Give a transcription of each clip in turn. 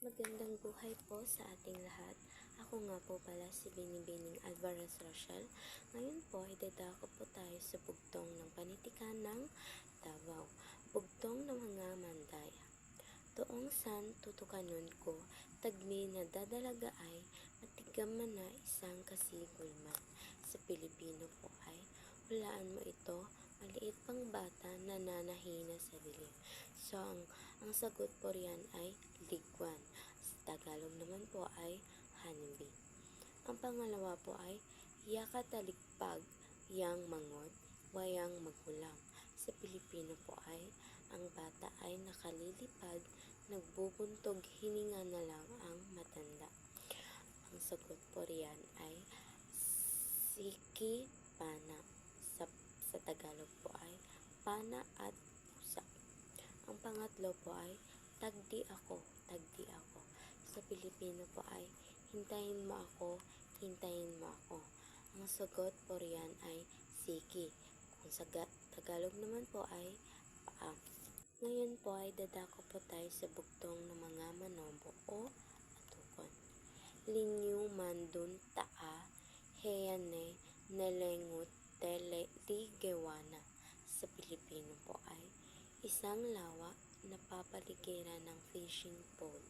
Magandang buhay po sa ating lahat. Ako nga po pala si Binibining Alvarez Rochelle. Ngayon po ay dadako po tayo sa bugtong ng panitikan ng Davao. Bugtong ng mga mandaya. Toong san tutukanon ko, tagmi na dadalaga ay matigam man na isang kasigulman. Sa Pilipino po ay, hulaan mo ito, maliit pang bata na nanahina sa dilim. So, ang sagot po riyan ay ligwan. Sa Tagalog naman po ay honeybee. Ang pangalawa po ay yakataligpag, yang mangot, wayang magulang. Sa Pilipino po ay ang bata ay nakalilipad, nagbubuntog, hininga na lang ang matanda. Ang sagot po riyan ay siki pana. Sa Tagalog po ay pana at pusa. Ang pangatlo po ay tagdi ako, tagdi ako. Sa Pilipino po ay hintayin mo ako, hintayin mo ako. Ang sagot po riyan ay siki. Kung sa Tagalog naman po ay paa. Ngayon po ay dadako po tayo sa bugtong ng mga manobo o atukon. Linyu mandun taa, heyane, nelengut, ligewana. Sa Pilipino po ay isang lawa na papaligiran ng fishing pole.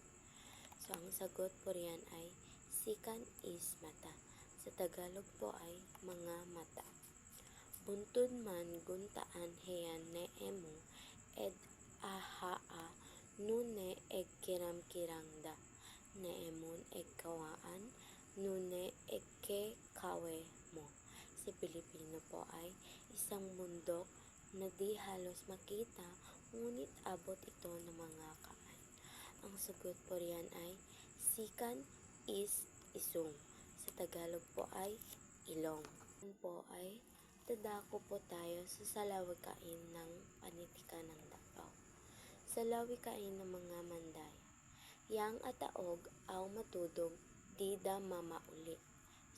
So, ang sagot po riyan ay sikan is mata. Sa Tagalog po ay mga mata. Buntod man guntaan heyan neemo ed ahaa nune eg kiram-kirangda. Neemon eg kawaan nune eg ke kawe mo. Sa Pilipino po ay isang bundok na di halos makita, ngunit abot ito ng mga kaan. Ang sagot po riyan ay sikan is isong. Sa Tagalog po ay ilong. Yan po ay dadako po tayo sa salawikain ng panitikan ng Davao. Salawikain ng mga mandaya. Yang ataog aw matudog di da mamauli.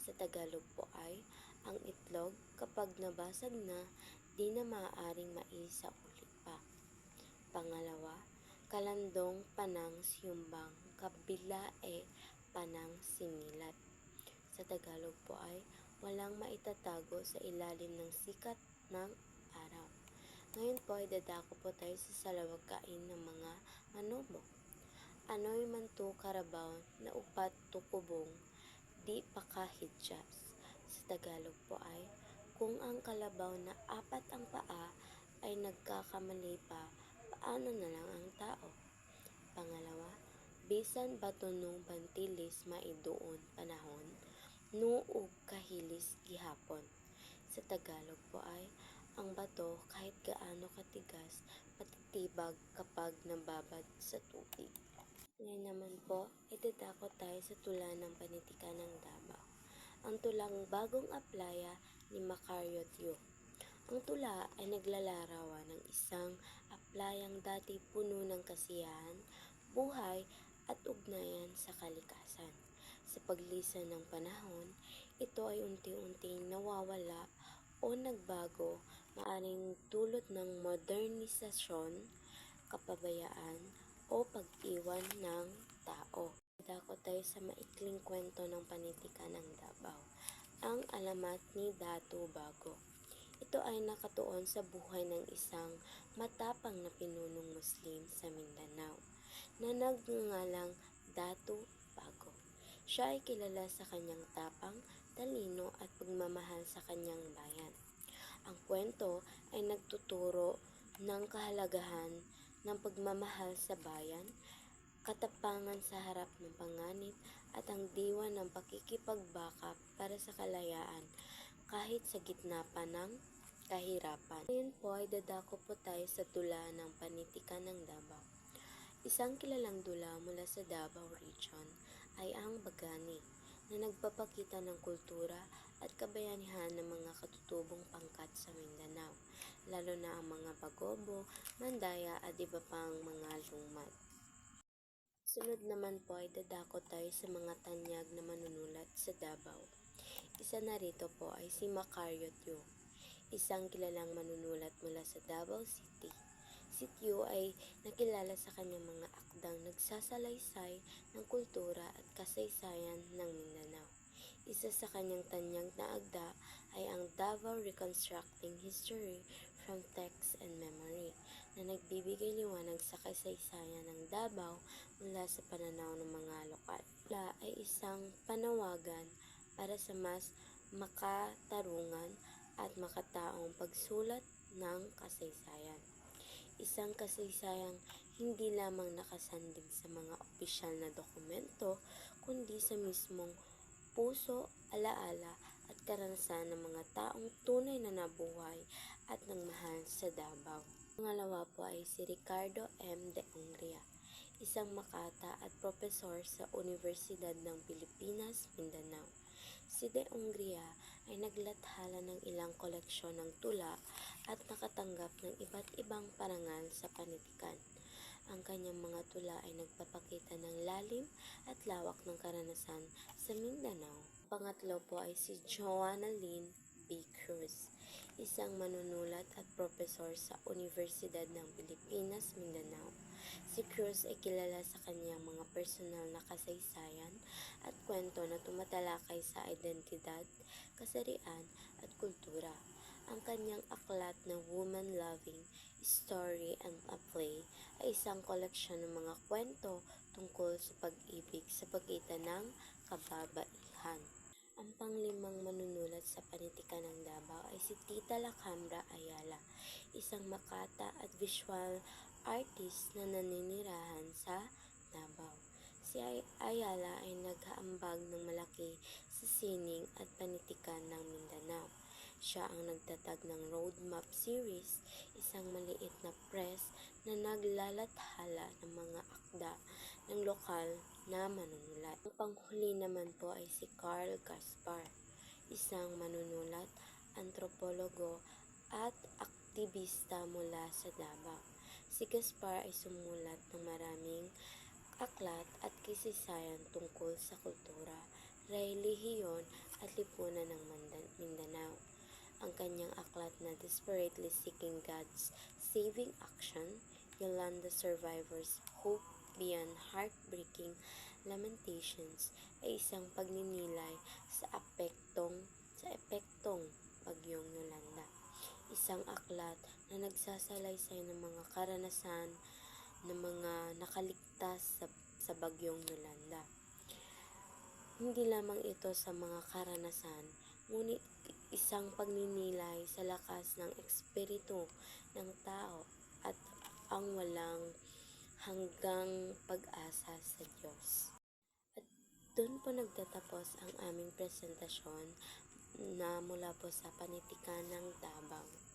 Sa Tagalog po ay ang itlog kapag nabasag na, di na maaaring maisa uli pa. Pangalawa, kalandong panang siyumbang kabilae panang similat. Sa Tagalog po ay walang maitatago sa ilalim ng sikat ng araw. Ngayon po ay dadako po tayo sa salawikain ng mga manobo. Ano'y mantu karabaw na upat tukubong, di pakahidyas. Sa Tagalog po ay kung ang kalabaw na apat ang paa ay nagkakamali pa, paano na lang ang tao? Pangalawa, bisan bato nung bantilis maiduon panahon, nuog kahilis gihapon. Sa Tagalog po ay ang bato kahit gaano katigas, matitibag kapag nababad sa tubig. Ngayon naman po, idadako tayo sa tula ng panitikan ng Davao. Ang tulang bagong aplaya ni Macario Tio. Ang tula ay naglalarawan ng isang aplayang dati puno ng kasiyahan, buhay at ugnayan sa kalikasan. Sa paglisan ng panahon, ito ay unti-unting nawawala o nagbago, maaring dulot ng modernisasyon, kapabayaan, o pag-iwan ng tao. Dako tayo sa maikling kwento ng panitikan ng Davao. Ang alamat ni Datu Bago. Ito ay nakatuon sa buhay ng isang matapang na pinunong Muslim sa Mindanao na nagngangalang Datu Bago. Siya ay kilala sa kanyang tapang, talino at pagmamahal sa kanyang bayan. Ang kwento ay nagtuturo ng kahalagahan ng pagmamahal sa bayan, katapangan sa harap ng panganib, at ang diwa ng pakikipagbaka para sa kalayaan kahit sa gitna pa ng kahirapan. Ngayon po ay dadako po tayo sa dula ng panitikan ng Davao. Isang kilalang dula mula sa Davao Region ay ang Bagani, na nagpapakita ng kultura at kabayanihan ng mga katutubong pangkat sa Mindanao, lalo na ang mga Bagobo, Mandaya at iba pang mga lumad. Sunod naman po ay dadako tayo sa mga tanyag na manunulat sa Davao. Isa na rito po ay si Macario Tio, isang kilalang manunulat mula sa Davao City. Si Tiyo ay nakilala sa kanyang mga akdang nagsasalaysay ng kultura at kasaysayan ng Mindanao. Isa sa kanyang tanyag na akda ay ang Davao Reconstructing History from Text and Memory na nagbibigay liwanag sa kasaysayan ng Davao mula sa pananaw ng mga lokal. Tula ay isang panawagan para sa mas makatarungan at makataong pagsulat ng kasaysayan. Isang kasaysayang hindi lamang nakasandig sa mga opisyal na dokumento, kundi sa mismong puso, alaala at karanasan ng mga taong tunay na nabuhay at nagmahal sa Davao. Pangalawa po ay si Ricardo M. de Ongria, isang makata at propesor sa Universidad ng Pilipinas, Mindanao. Si de Ongria ay naglathala ng ilang koleksyon ng tula at nakatanggap ng iba't ibang parangal sa panitikan. Ang kanyang mga tula ay nagpapakita ng lalim at lawak ng karanasan sa Mindanao. Pangatlo po ay si Joanna Lynn B. Cruz, isang manunulat at propesor sa Universidad ng Pilipinas, Mindanao. Si Cruz ay kilala sa kanyang mga personal na kasaysayan at kwento na tumatalakay sa identidad, kasarian at kultura. Ang kanyang aklat na Woman Loving, Story and a Play ay isang koleksyon ng mga kwento tungkol sa pag-ibig sa pagitan ng kababaihan. Ang panglimang manunulat sa panitikan ng Davao ay si Tita Lacambra Ayala, isang makata at visual artist na naninirahan sa Davao. Si Ayala ay nag-aambag ng malaki sa sining at panitikan ng Mindanao. Siya ang nagtatag ng Roadmap Series, isang maliit na press na naglalathala ng mga akda ng lokal na manunulat. Ang panghuli naman po ay si Carl Gaspar, isang manunulat, antropologo at aktivista mula sa Davao. Si Gaspar ay sumulat ng maraming aklat at kasaysayan tungkol sa kultura, relihiyon at lipunan ng Mindanao. Ang kanyang aklat na Desperately Seeking God's Saving Action, Yolanda Survivor's Hope Beyond Heartbreaking Lamentations ay isang pagninilay sa epektong Bagyong Yolanda. Isang aklat na nagsasalaysay ng mga karanasan ng mga nakaligtas sa Bagyong Yolanda. Hindi lamang ito sa mga karanasan, ngunit isang pagninilay sa lakas ng espiritu ng tao at ang walang hanggang pag-asa sa Diyos. At doon po nagtatapos ang aming presentasyon na mula po sa panitikan ng Davao.